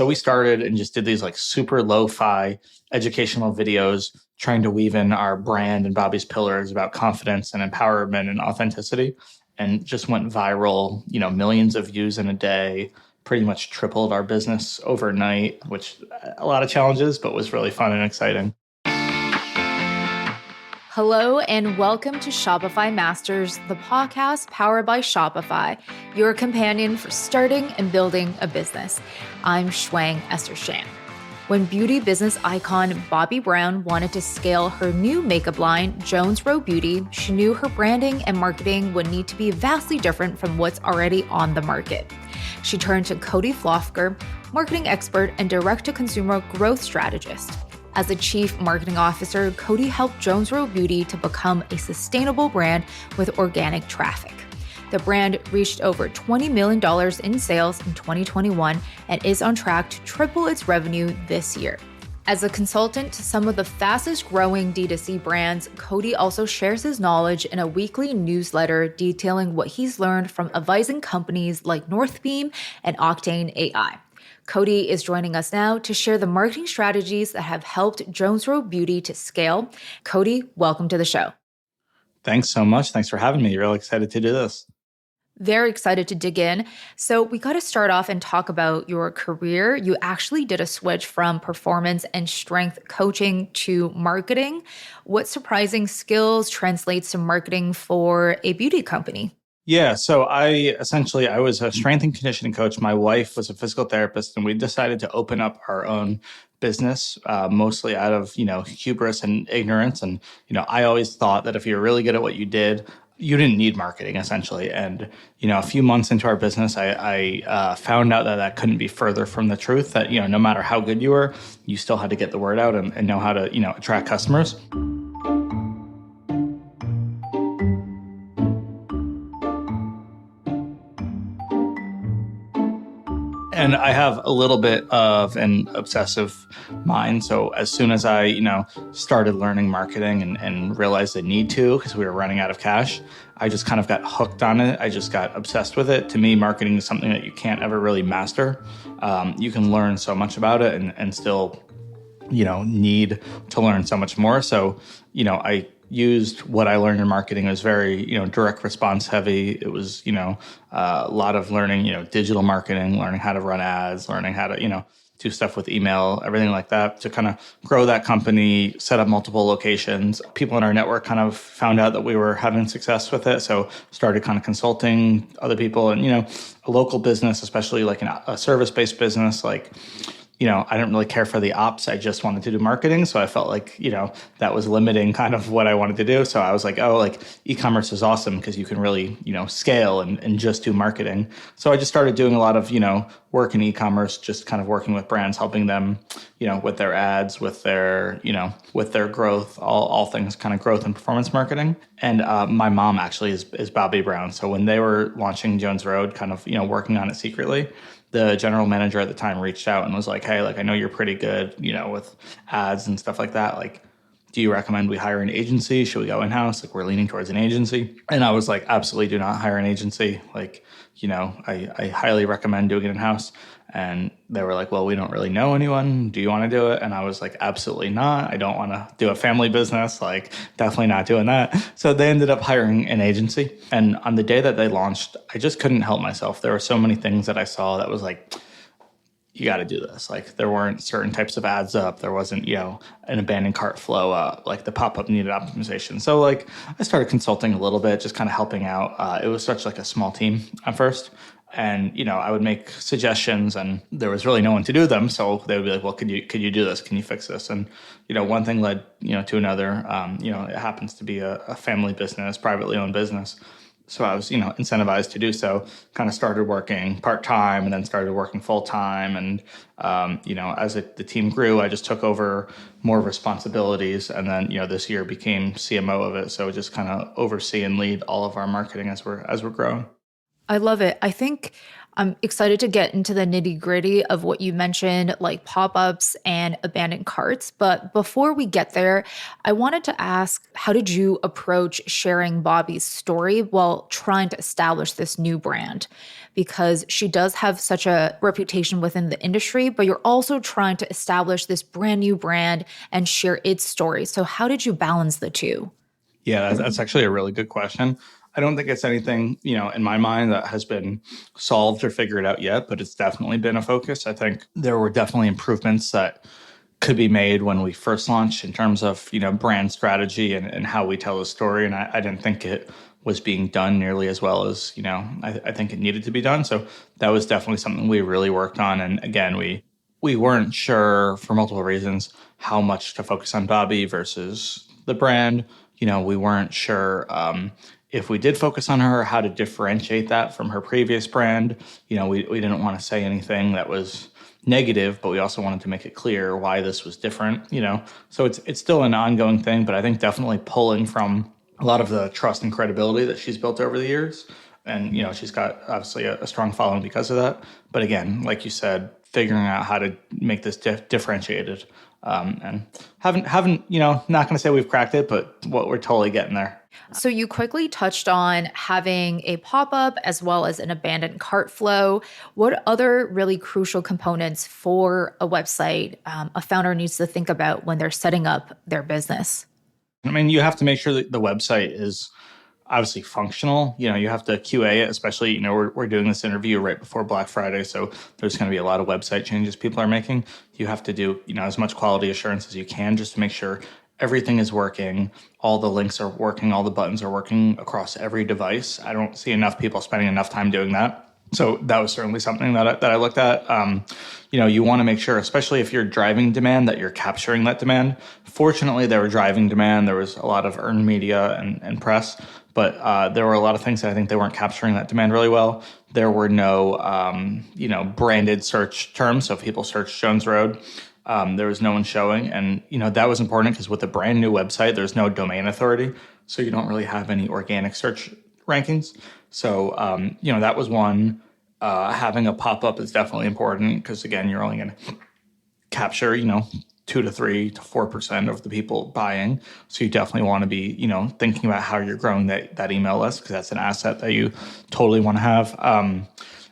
So we started and just did these like super lo-fi educational videos trying to weave in our brand and Bobbi's pillars about confidence and empowerment and authenticity, and just went viral, millions of views in a day, pretty much tripled our business overnight, which a lot of challenges, but was really fun and exciting. Hello and welcome to Shopify Masters, the podcast powered by Shopify, your companion for starting and building a business. I'm Shuang Esther Shan. When beauty business icon Bobbi Brown wanted to scale her new makeup line, Jones Road Beauty, she knew her branding and marketing would need to be vastly different from what's already on the market. She turned to Cody Plofker, marketing expert and direct-to-consumer growth strategist. As the chief marketing officer, Cody helped Jones Road Beauty to become a sustainable brand with organic traffic. The brand reached over $20 million in sales in 2021 and is on track to triple its revenue this year. As a consultant to some of the fastest growing D2C brands, Cody also shares his knowledge in a weekly newsletter detailing what he's learned from advising companies like Northbeam and Octane AI. Cody is joining us now to share the marketing strategies that have helped Jones Road Beauty to scale. Cody, welcome to the show. Thanks so much. Thanks for having me. Really excited to do this. Very excited to dig in. So we got to start off and talk about your career. You actually did a switch from performance and strength coaching to marketing. What surprising skills translates to marketing for a beauty company? Yeah, so I was a strength and conditioning coach. My wife was a physical therapist, and we decided to open up our own business, mostly out of, hubris and ignorance. And, I always thought that if you're really good at what you did, you didn't need marketing, essentially. And, a few months into our business, I found out that couldn't be further from the truth, that, no matter how good you were, you still had to get the word out and know how to, attract customers. And I have a little bit of an obsessive mind. So as soon as I, started learning marketing and realized the need to, because we were running out of cash, I just kind of got hooked on it. I just got obsessed with it. To me, marketing is something that you can't ever really master. You can learn so much about it and still, need to learn so much more. So, I used what I learned in marketing. It was very, direct response heavy. It was, a lot of learning, digital marketing, learning how to run ads, learning how to, do stuff with email, everything like that to kind of grow that company, set up multiple locations. People in our network kind of found out that we were having success with it. So started kind of consulting other people and, a local business, especially like a service-based business, like, I didn't really care for the ops. I just wanted to do marketing. So I felt like, that was limiting kind of what I wanted to do. So I was like, e-commerce is awesome because you can really, scale and just do marketing. So I just started doing a lot of, work in e-commerce, just kind of working with brands, helping them, with their ads, with their, with their growth, all things kind of growth and performance marketing. And my mom actually is Bobbi Brown. So when they were launching Jones Road, kind of, working on it secretly, the general manager at the time reached out and was like, hey, I know you're pretty good, with ads and stuff like that. Like, do you recommend we hire an agency? Should we go in-house? We're leaning towards an agency. And I was like, absolutely do not hire an agency. I highly recommend doing it in-house. And they were like, well, we don't really know anyone. Do you want to do it? And I was like, absolutely not. I don't want to do a family business. Definitely not doing that. So they ended up hiring an agency. And on the day that they launched, I just couldn't help myself. There were so many things that I saw that was like, you got to do this. There weren't certain types of ads up. There wasn't, an abandoned cart flow up. The pop-up needed optimization. So I started consulting a little bit, just kind of helping out. It was such a small team at first. And, I would make suggestions and there was really no one to do them. So they would be like, well, could you do this? Can you fix this? And, one thing led, to another. It happens to be a family business, privately owned business. So I was, incentivized to do so, kind of started working part-time and then started working full-time. And, as the team grew, I just took over more responsibilities. And then, this year became CMO of it. So just kind of oversee and lead all of our marketing as we're growing. I love it. I think I'm excited to get into the nitty gritty of what you mentioned, like pop ups and abandoned carts. But before we get there, I wanted to ask, how did you approach sharing Bobbi's story while trying to establish this new brand? Because she does have such a reputation within the industry, but you're also trying to establish this brand new brand and share its story. So, how did you balance the two? Yeah, that's actually a really good question. I don't think it's anything, in my mind that has been solved or figured out yet, but it's definitely been a focus. I think there were definitely improvements that could be made when we first launched in terms of, brand strategy and how we tell the story. And I didn't think it was being done nearly as well as, I think it needed to be done. So that was definitely something we really worked on. And again, we weren't sure for multiple reasons how much to focus on Bobbi versus the brand. We weren't sure if we did focus on her, how to differentiate that from her previous brand. We didn't want to say anything that was negative, but we also wanted to make it clear why this was different. So it's still an ongoing thing, but I think definitely pulling from a lot of the trust and credibility that she's built over the years. And, she's got obviously a strong following because of that. But again, like you said, figuring out how to make this differentiated. And haven't, not going to say we've cracked it, but we're totally getting there. So you quickly touched on having a pop-up as well as an abandoned cart flow. What other really crucial components for a website a founder needs to think about when they're setting up their business? I mean, you have to make sure that the website is obviously functional. You have to QA it, especially, we're doing this interview right before Black Friday. So there's going to be a lot of website changes people are making. You have to do, as much quality assurance as you can just to make sure everything is working. All the links are working. All the buttons are working across every device. I don't see enough people spending enough time doing that. So that was certainly something that I looked at. You want to make sure, especially if you're driving demand, that you're capturing that demand. Fortunately, they were driving demand. There was a lot of earned media and press, but there were a lot of things that I think they weren't capturing that demand really well. There were no, branded search terms. So if people search Jones Road, there was no one showing. And, that was important because with a brand new website, there's no domain authority. So you don't really have any organic search rankings. So, that was one. Having a pop-up is definitely important because, again, you're only going to capture, 2 to 3 to 4% of the people buying. So you definitely want to be, thinking about how you're growing that email list because that's an asset that you totally want to have.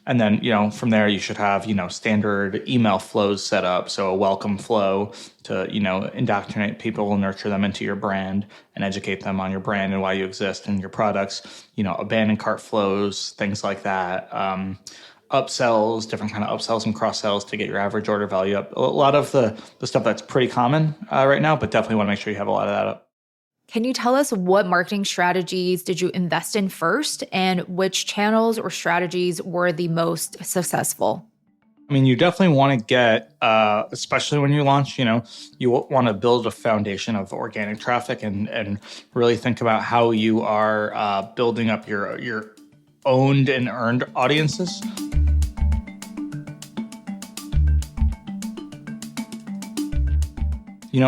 And then, from there, you should have, standard email flows set up. So a welcome flow to, indoctrinate people, nurture them into your brand and educate them on your brand and why you exist and your products, abandoned cart flows, things like that. Upsells, different kind of upsells and cross sells to get your average order value up. A lot of the stuff that's pretty common right now, but definitely want to make sure you have a lot of that up. Can you tell us what marketing strategies did you invest in first and which channels or strategies were the most successful? I mean, you definitely want to get, especially when you launch, you want to build a foundation of organic traffic and really think about how you are building up your owned and earned audiences.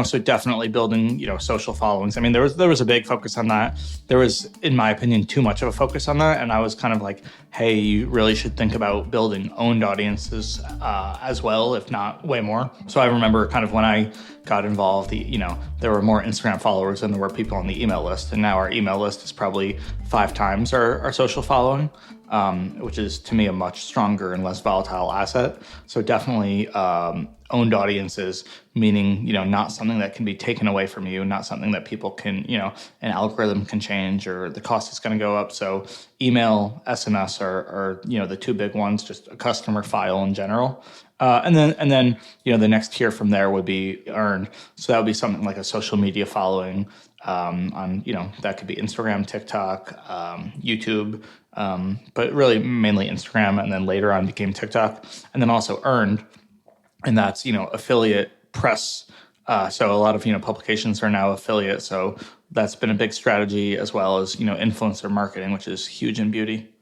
So definitely building, social followings. I mean, there was a big focus on that. There was, in my opinion, too much of a focus on that. And I was kind of like, hey, you really should think about building owned audiences as well, if not way more. So I remember kind of when I got involved, there were more Instagram followers than there were people on the email list. And now our email list is probably 5 times our social following. Which is to me a much stronger and less volatile asset. So definitely owned audiences, meaning, not something that can be taken away from you, not something that people can, an algorithm can change or the cost is going to go up. So email, SMS are the 2 big ones, just a customer file in general. And then, the next tier from there would be earned. So that would be something like a social media following on, that could be Instagram, TikTok, YouTube, but really mainly Instagram, and then later on became TikTok, and then also earned, and that's, affiliate press. So a lot of, publications are now affiliate. So that's been a big strategy, as well as, influencer marketing, which is huge in beauty.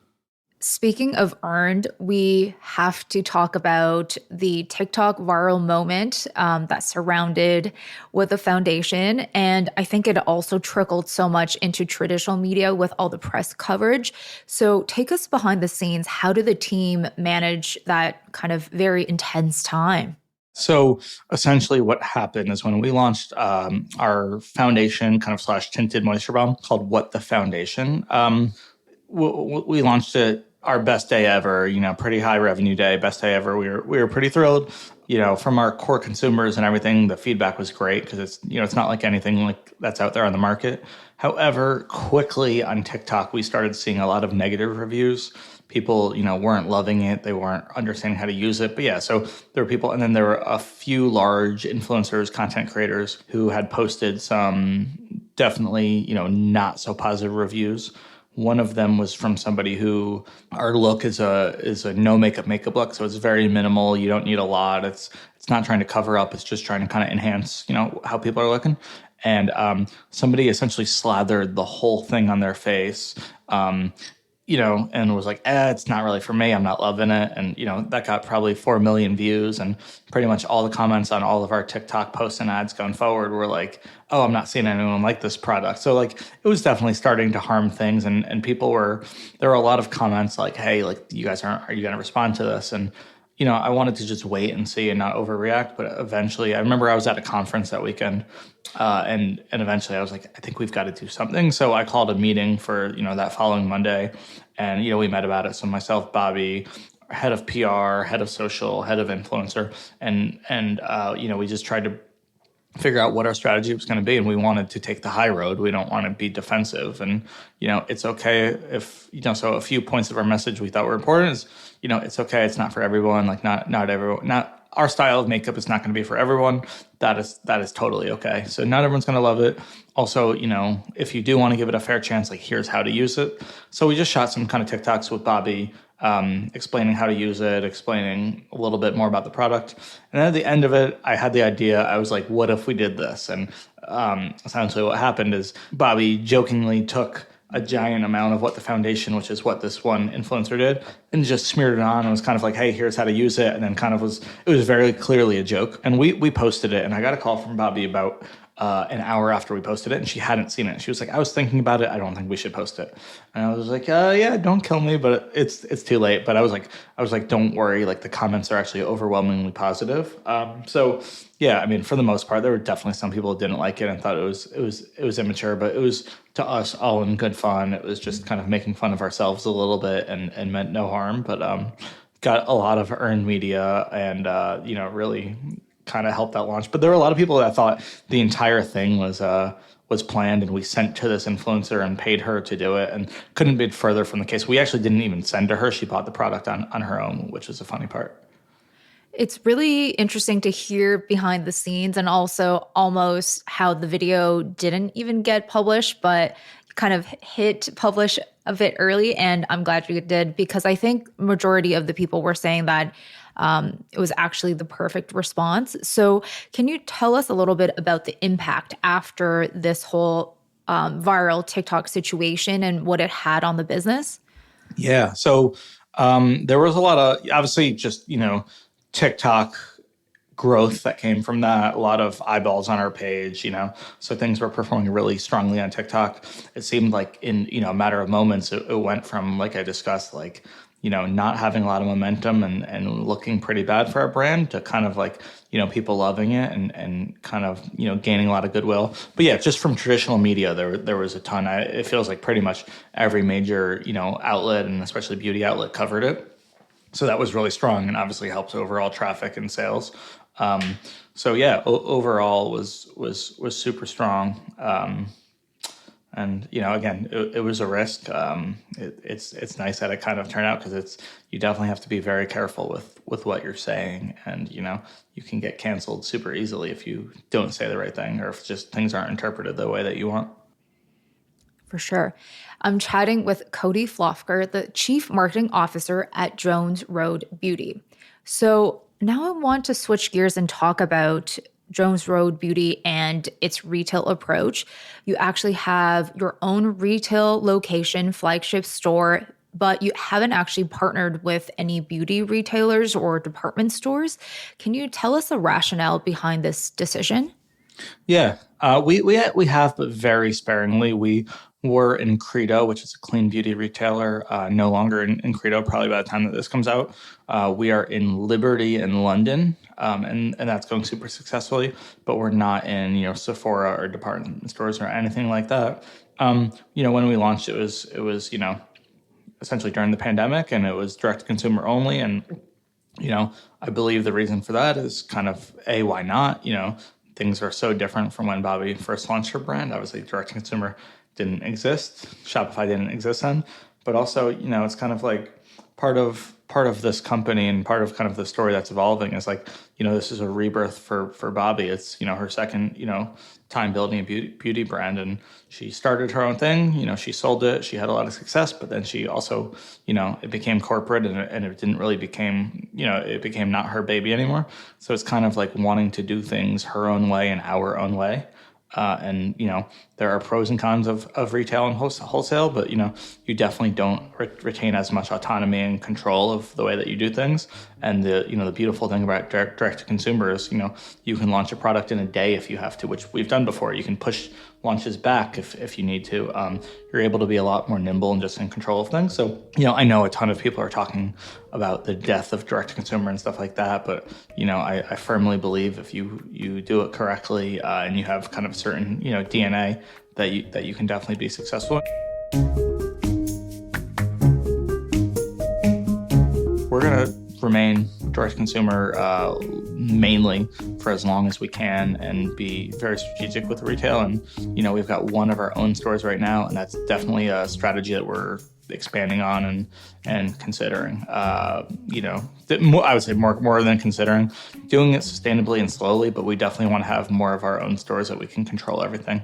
Speaking of earned, we have to talk about the TikTok viral moment that surrounded with the foundation. And I think it also trickled so much into traditional media with all the press coverage. So take us behind the scenes. How did the team manage that kind of very intense time? So essentially, what happened is when we launched our foundation kind of slash tinted moisture balm called What the Foundation, we launched it our best day ever, pretty high revenue day, best day ever. We were pretty thrilled, from our core consumers and everything. The feedback was great because it's not like anything like that's out there on the market. However, quickly on TikTok, we started seeing a lot of negative reviews. People, weren't loving it. They weren't understanding how to use it. But yeah, so there were people, and then there were a few large influencers, content creators who had posted some definitely, not so positive reviews. One of them was from somebody who our look is a no makeup look, so it's very minimal. You don't need a lot. It's not trying to cover up. It's just trying to kind of enhance, how people are looking. And somebody essentially slathered the whole thing on their face, and was like, it's not really for me. I'm not loving it. And, that got probably 4 million views. And pretty much all the comments on all of our TikTok posts and ads going forward were like, oh, I'm not seeing anyone like this product. So like, it was definitely starting to harm things. And there were a lot of comments like, hey, like you guys are you going to respond to this? And, I wanted to just wait and see and not overreact. But eventually, I remember I was at a conference that weekend, and eventually I was like, I think we've got to do something. So I called a meeting for that following Monday, and we met about it. So myself, Bobbi, head of PR, head of social, head of influencer, and we just tried to figure out what our strategy was going to be, and we wanted to take the high road. We don't want to be defensive, and it's okay if so a few points of our message we thought were important is it's okay, it's not for everyone. Like not everyone, not our style of makeup is not going to be for everyone. That is totally okay. So not everyone's going to love it. Also, if you do want to give it a fair chance, like here's how to use it. So we just shot some kind of TikToks with Bobbi, explaining how to use it, explaining a little bit more about the product. And then at the end of it, I had the idea. I was like, what if we did this? And essentially what happened is Bobbi jokingly took a giant amount of What the Foundation, which is what this one influencer did, and just smeared it on and was kind of like, hey, here's how to use it. And then it was very clearly a joke. And we posted it, and I got a call from Bobbi about an hour after we posted it, and she hadn't seen it. She was like, I was thinking about it. I don't think we should post it. And I was like, yeah, don't kill me, but it's too late. But I was like, don't worry. Like the comments are actually overwhelmingly positive. So yeah, I mean, for the most part, there were definitely some people who didn't like it and thought it was immature, but it was to us all in good fun. It was just kind of making fun of ourselves a little bit and meant no harm, but got a lot of earned media and really kind of helped that launch. But there were a lot of people that thought the entire thing was planned, and we sent to this influencer and paid her to do it, and couldn't be further from the case. We actually didn't even send to her. She bought the product on her own, which is a funny part. It's really interesting to hear behind the scenes and also almost how the video didn't even get published, but kind of hit publish a bit early. And I'm glad you did, because I think majority of the people were saying that it was actually the perfect response. So can you tell us a little bit about the impact after this whole viral TikTok situation and what it had on the business? Yeah. So there was a lot of, obviously, just, TikTok growth that came from that, a lot of eyeballs on our page, so things were performing really strongly on TikTok. It seemed like in, a matter of moments, it went from, like I discussed, like, not having a lot of momentum and looking pretty bad for our brand to kind of like, people loving it and kind of, gaining a lot of goodwill. But yeah, just from traditional media, there was a ton. It feels like pretty much every major, outlet and especially beauty outlet covered it. So that was really strong and obviously helped overall traffic and sales. So yeah, overall was super strong. And again, it was a risk. It's nice that it kind of turned out, because you definitely have to be very careful with what you're saying, and you can get canceled super easily if you don't say the right thing, or if just things aren't interpreted the way that you want. For sure. I'm chatting with Cody Plofker, the Chief Marketing Officer at Jones Road Beauty. So now I want to switch gears and talk about Jones Road Beauty and its retail approach. You actually have your own retail location, flagship store but you haven't actually partnered with any beauty retailers or department stores. Can you tell us the rationale behind this decision? Yeah, we have, but very sparingly. We were in Credo, which is a clean beauty retailer. No longer in Credo. Probably by the time that this comes out, we are in Liberty in London, and that's going super successfully. But we're not in Sephora or department stores or anything like that. When we launched, it was essentially during the pandemic, and it was direct to consumer only, and I believe the reason for that is kind of why not? Things are so different from when Bobbi first launched her brand. Obviously, direct to consumer didn't exist. Shopify didn't exist then. But also, it's kind of like part of this company and part of kind of the story that's evolving is like, this is a rebirth for Bobbi. It's, her second, time building a beauty brand. And she started her own thing, she sold it, she had a lot of success, but then she also, it became corporate and it didn't really became, it became not her baby anymore. So it's kind of like wanting to do things her own way and our own way. And there are pros and cons of retail and wholesale, but you definitely don't retain as much autonomy and control of the way that you do things. And the beautiful thing about direct to consumer is you can launch a product in a day if you have to, which we've done before. You can push launches back if you need to. You're able to be a lot more nimble and just in control of things. So I know a ton of people are talking about the death of direct to consumer and stuff like that, but I firmly believe if you do it correctly and you have kind of certain DNA that you can definitely be successful. We're gonna remain direct consumer mainly for as long as we can and be very strategic with retail. And we've got one of our own stores right now, and that's definitely a strategy that we're expanding on and considering. I would say more than considering, doing it sustainably and slowly, but we definitely want to have more of our own stores that we can control everything.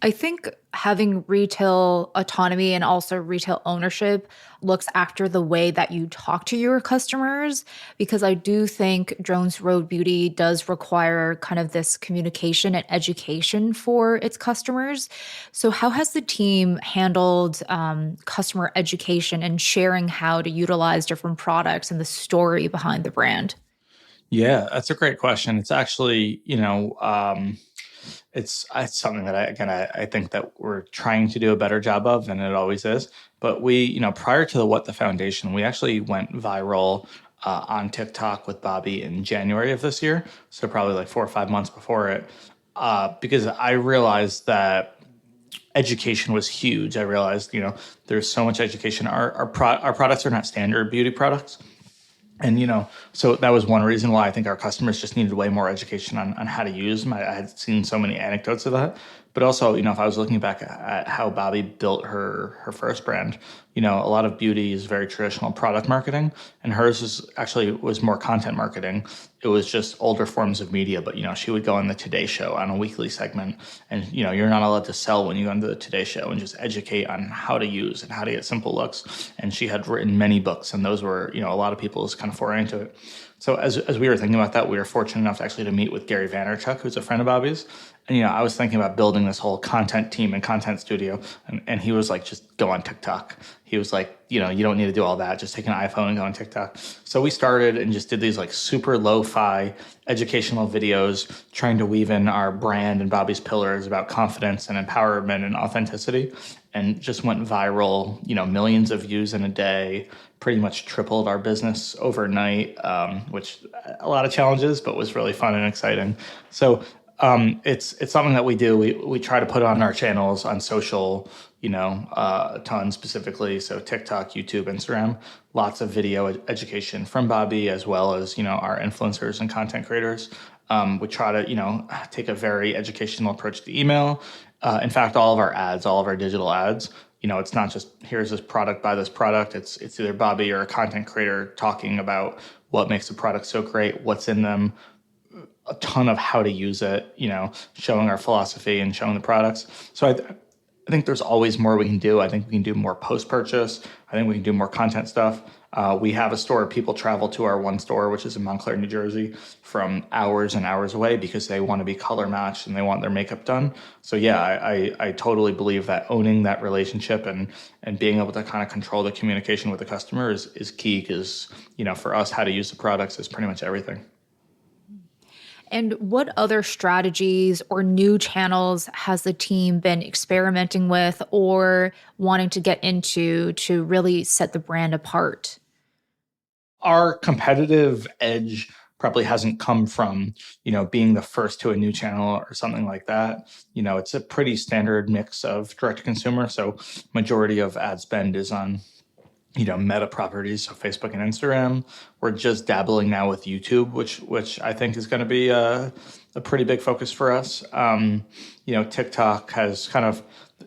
I think having retail autonomy and also retail ownership looks after the way that you talk to your customers, because I do think Drone's Road Beauty does require kind of this communication and education for its customers. So how has the team handled customer education and sharing how to utilize different products and the story behind the brand? Yeah, that's a great question. It's actually, it's something that I think that we're trying to do a better job of, and it always is. But we, prior to the What the Foundation, we actually went viral on TikTok with Bobbi in January of this year. So probably like 4 or 5 months before it, because I realized that education was huge. I realized, there's so much education. Our products are not standard beauty products. And, so that was one reason why I think our customers just needed way more education on how to use them. I had seen so many anecdotes of that. But also, if I was looking back at how Bobbi built her first brand, a lot of beauty is very traditional product marketing, and hers was more content marketing. It was just older forms of media, but she would go on the Today Show on a weekly segment, and you're not allowed to sell when you go into the Today Show, and just educate on how to use and how to get simple looks. And she had written many books, and those were a lot of people's kind of foray into it. So as we were thinking about that, we were fortunate enough to meet with Gary Vaynerchuk, who's a friend of Bobbi's. And, I was thinking about building this whole content team and content studio. And he was like, just go on TikTok. He was like, you don't need to do all that. Just take an iPhone and go on TikTok. So we started and just did these like super lo-fi educational videos, trying to weave in our brand and Bobbi's pillars about confidence and empowerment and authenticity, and just went viral, millions of views in a day, pretty much tripled our business overnight, which a lot of challenges, but was really fun and exciting. So it's something that we do. We try to put on our channels on social, a ton specifically. So TikTok, YouTube, Instagram, lots of video education from Bobbi, as well as, our influencers and content creators. We try to, take a very educational approach to email. In fact, all of our ads, all of our digital ads, it's not just here's this product, buy this product. It's either Bobbi or a content creator talking about what makes the product so great, what's in them, a ton of how to use it, showing our philosophy and showing the products. So I think there's always more we can do. I think we can do more post-purchase. I think we can do more content stuff. We have a store. People travel to our one store, which is in Montclair, New Jersey, from hours and hours away because they want to be color matched and they want their makeup done. So yeah, I totally believe that owning that relationship and being able to kind of control the communication with the customer is key because, for us, how to use the products is pretty much everything. And what other strategies or new channels has the team been experimenting with or wanting to get into to really set the brand apart? Our competitive edge probably hasn't come from, being the first to a new channel or something like that. It's a pretty standard mix of direct to consumer. So majority of ad spend is on meta properties, so Facebook and Instagram. We're just dabbling now with YouTube, which I think is going to be a pretty big focus for us. TikTok has kind of,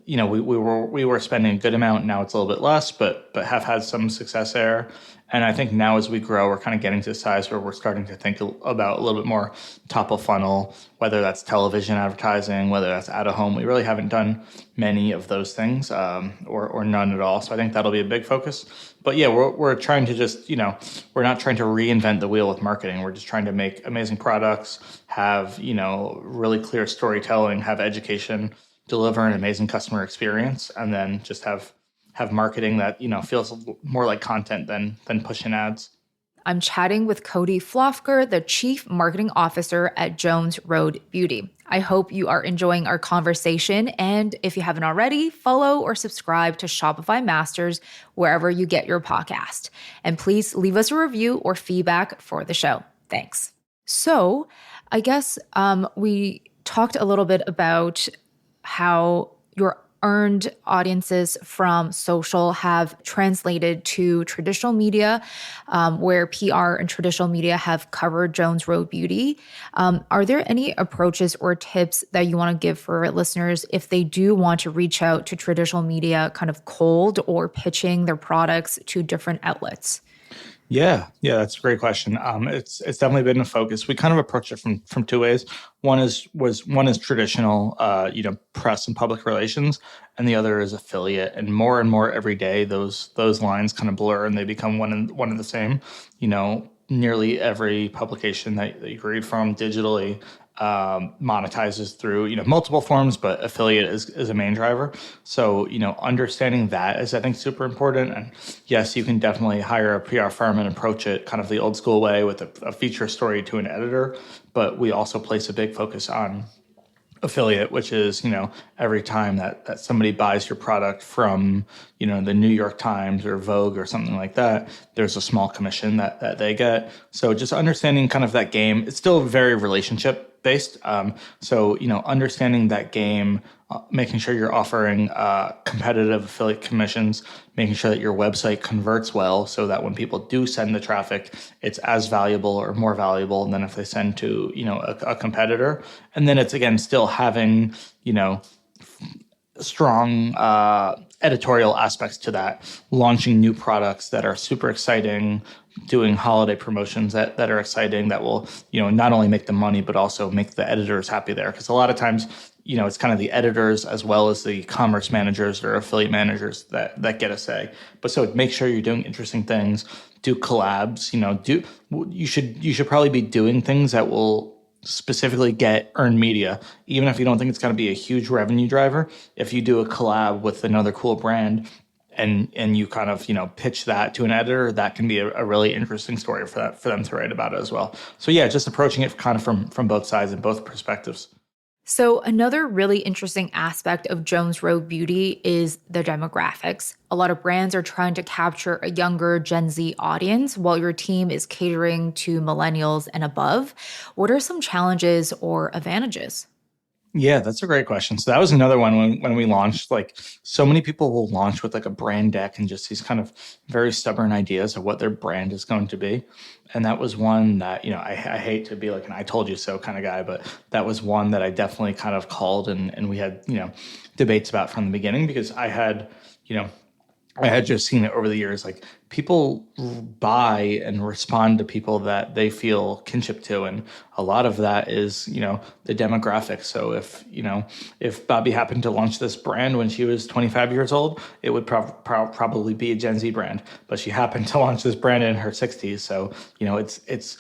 we were spending a good amount. Now it's a little bit less, but have had some success there. And I think now as we grow, we're kind of getting to the size where we're starting to think about a little bit more top of funnel, whether that's television advertising, whether that's out of home. We really haven't done many of those things or none at all. So I think that'll be a big focus. But yeah, we're trying to just, we're not trying to reinvent the wheel with marketing. We're just trying to make amazing products, have, really clear storytelling, have education, deliver an amazing customer experience, and then just have marketing that, feels more like content than pushing ads. I'm chatting with Cody Plofker, the Chief Marketing Officer at Jones Road Beauty. I hope you are enjoying our conversation. And if you haven't already, follow or subscribe to Shopify Masters wherever you get your podcast. And please leave us a review or feedback for the show. Thanks. So I guess we talked a little bit about how your earned audiences from social have translated to traditional media, where PR and traditional media have covered Jones Road Beauty. Are there any approaches or tips that you want to give for listeners if they do want to reach out to traditional media kind of cold or pitching their products to different outlets? Yeah, that's a great question. It's definitely been a focus. We kind of approach it from two ways. One is traditional, press and public relations, and the other is affiliate. And more every day, those lines kind of blur and they become one and the same. Nearly every publication that you read from digitally monetizes through multiple forms, but affiliate is a main driver. So understanding that is, I think, super important. And yes, you can definitely hire a PR firm and approach it kind of the old school way with a feature story to an editor, but we also place a big focus on affiliate, which is every time that somebody buys your product from the New York Times or Vogue or something like that, there's a small commission that they get. So just understanding kind of that game. It's still very relationship based. So understanding that game, making sure you're offering competitive affiliate commissions, making sure that your website converts well so that when people do send the traffic, it's as valuable or more valuable than if they send to a competitor. And then it's, again, still having strong editorial aspects to that, launching new products that are super exciting, doing holiday promotions that are exciting, that will not only make the money but also make the editors happy there, because a lot of times it's kind of the editors as well as the commerce managers or affiliate managers that get a say. But so make sure you're doing interesting things, do collabs, you should probably be doing things that will specifically get earned media, even if you don't think it's going to be a huge revenue driver. If you do a collab with another cool brand and you kind of pitch that to an editor, that can be a really interesting story for them to write about it as well. So yeah, just approaching it kind of from both sides and both perspectives. So another really interesting aspect of Jones Road Beauty is the demographics. A lot of brands are trying to capture a younger Gen Z audience while your team is catering to millennials and above. What are some challenges or advantages? Yeah, that's a great question. So that was another one when we launched. Like, so many people will launch with like a brand deck and just these kind of very stubborn ideas of what their brand is going to be. And that was one that, I hate to be like an I told you so kind of guy, but that was one that I definitely kind of called and we had, debates about from the beginning, because I had, I had just seen it over the years. Like people buy and respond to people that they feel kinship to, and a lot of that is the demographic. So if Bobbi happened to launch this brand when she was 25 years old, it would probably be a Gen Z brand. But she happened to launch this brand in her 60s, so it's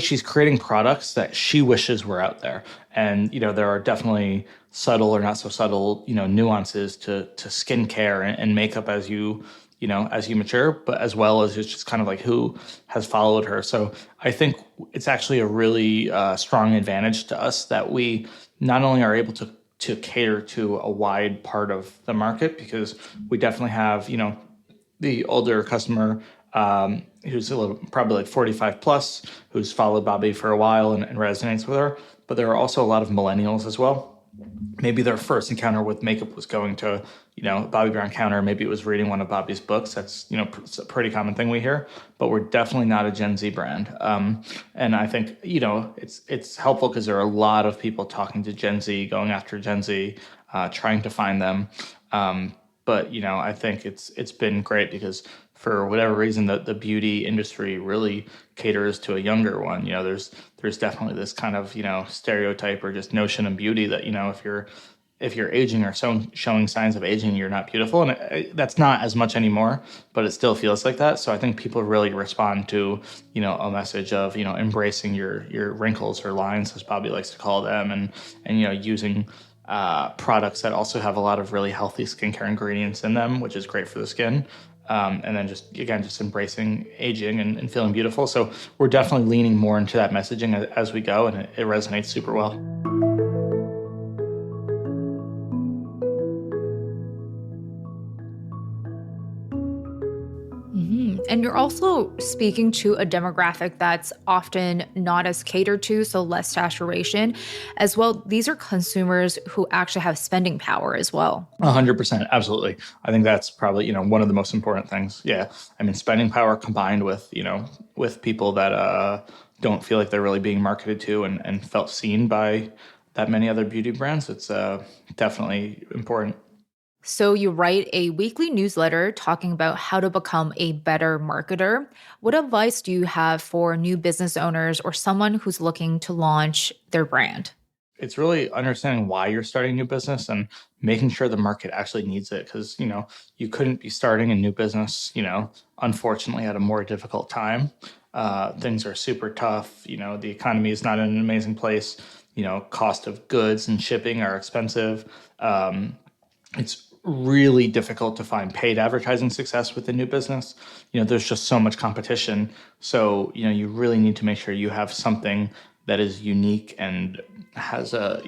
she's creating products that she wishes were out there. And, there are definitely subtle or not so subtle, nuances to skincare and makeup as you mature, but as well as it's just kind of like who has followed her. So I think it's actually a really strong advantage to us that we not only are able to cater to a wide part of the market, because we definitely have, the older customer who's probably like 45 plus, who's followed Bobbi for a while and resonates with her. But there are also a lot of millennials as well. Maybe their first encounter with makeup was going to, Bobbi Brown counter. Maybe it was reading one of Bobbi's books. That's, it's a pretty common thing we hear, but we're definitely not a Gen Z brand. And I think, it's helpful because there are a lot of people talking to Gen Z, going after Gen Z, trying to find them. But I think it's been great because for whatever reason, the beauty industry really caters to a younger one. There's definitely this kind of stereotype or just notion of beauty that if you're aging or showing signs of aging, you're not beautiful, and that's not as much anymore. But it still feels like that. So I think people really respond to a message of embracing your wrinkles or lines, as Bobbi likes to call them, and using products that also have a lot of really healthy skincare ingredients in them, which is great for the skin. And then just embracing aging and feeling beautiful. So we're definitely leaning more into that messaging as we go, and it resonates super well. And you're also speaking to a demographic that's often not as catered to, so less saturation as well. These are consumers who actually have spending power as well. 100%. Absolutely. I think that's probably, one of the most important things. Yeah. I mean, spending power combined with, with people that don't feel like they're really being marketed to and felt seen by that many other beauty brands. It's definitely important. So you write a weekly newsletter talking about how to become a better marketer. What advice do you have for new business owners or someone who's looking to launch their brand? It's really understanding why you're starting a new business and making sure the market actually needs it. Because, you couldn't be starting a new business, unfortunately, at a more difficult time. Things are super tough. The economy is not in an amazing place. Cost of goods and shipping are expensive. It's really difficult to find paid advertising success with a new business. There's just so much competition. So, you really need to make sure you have something that is unique and has a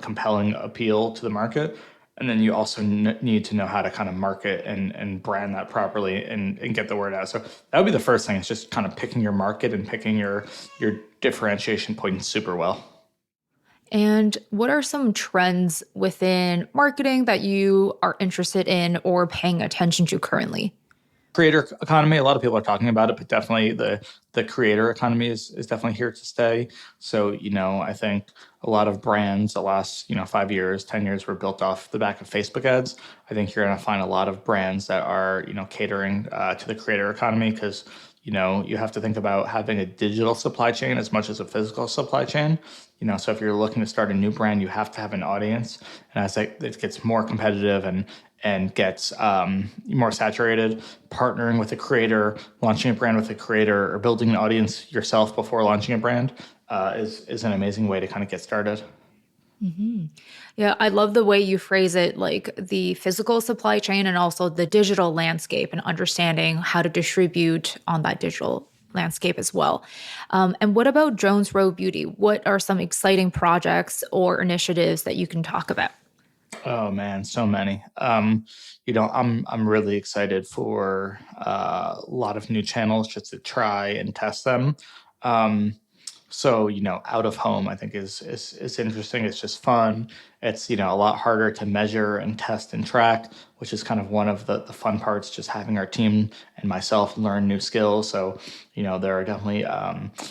compelling appeal to the market. And then you also need to know how to kind of market and brand that properly and get the word out. So that would be the first thing. It's just kind of picking your market and picking your differentiation points super well. And what are some trends within marketing that you are interested in or paying attention to currently? Creator economy, a lot of people are talking about it, but definitely the creator economy is definitely here to stay. So, I think a lot of brands the last, 5 years, 10 years were built off the back of Facebook ads. I think you're going to find a lot of brands that are, catering to the creator economy because, you have to think about having a digital supply chain as much as a physical supply chain. So if you're looking to start a new brand, you have to have an audience. And as it gets more competitive and gets more saturated, partnering with a creator, launching a brand with a creator, or building an audience yourself before launching a brand is an amazing way to kind of get started. Yeah, I love the way you phrase it, like the physical supply chain and also the digital landscape and understanding how to distribute on that digital landscape as well. And what about Jones Road Beauty? What are some exciting projects or initiatives that you can talk about? Oh man, so many. I'm really excited for a lot of new channels just to try and test them. Um, So, out of home, I think is interesting. It's just fun. It's, a lot harder to measure and test and track, which is kind of one of the fun parts, just having our team and myself learn new skills. So, there are definitely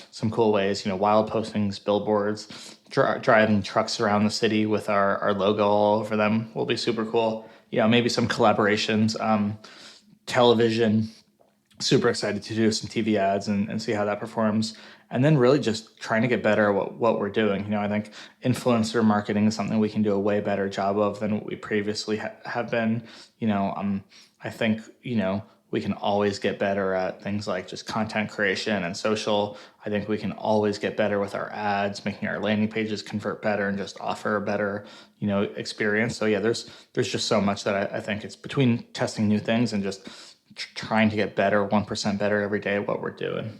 some cool ways, wild postings, billboards, driving trucks around the city with our logo all over them will be super cool. Maybe some collaborations. television, super excited to do some TV ads and see how that performs. And then really just trying to get better at what we're doing. I think influencer marketing is something we can do a way better job of than what we previously have been. I think, we can always get better at things like just content creation and social. I think we can always get better with our ads, making our landing pages convert better and just offer a better, experience. So yeah, there's just so much that I think it's between testing new things and just trying to get better, 1% better every day at what we're doing.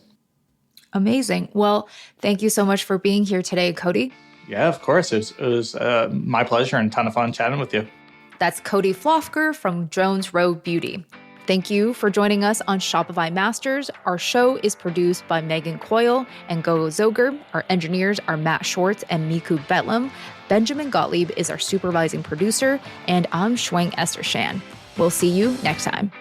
Amazing. Well, thank you so much for being here today, Cody. Yeah, of course. It was my pleasure and a ton of fun chatting with you. That's Cody Plofker from Jones Road Beauty. Thank you for joining us on Shopify Masters. Our show is produced by Megan Coyle and Gogo Zoger. Our engineers are Matt Schwartz and Miku Betlam. Benjamin Gottlieb is our supervising producer, and I'm Shwang Esther Shan. We'll see you next time.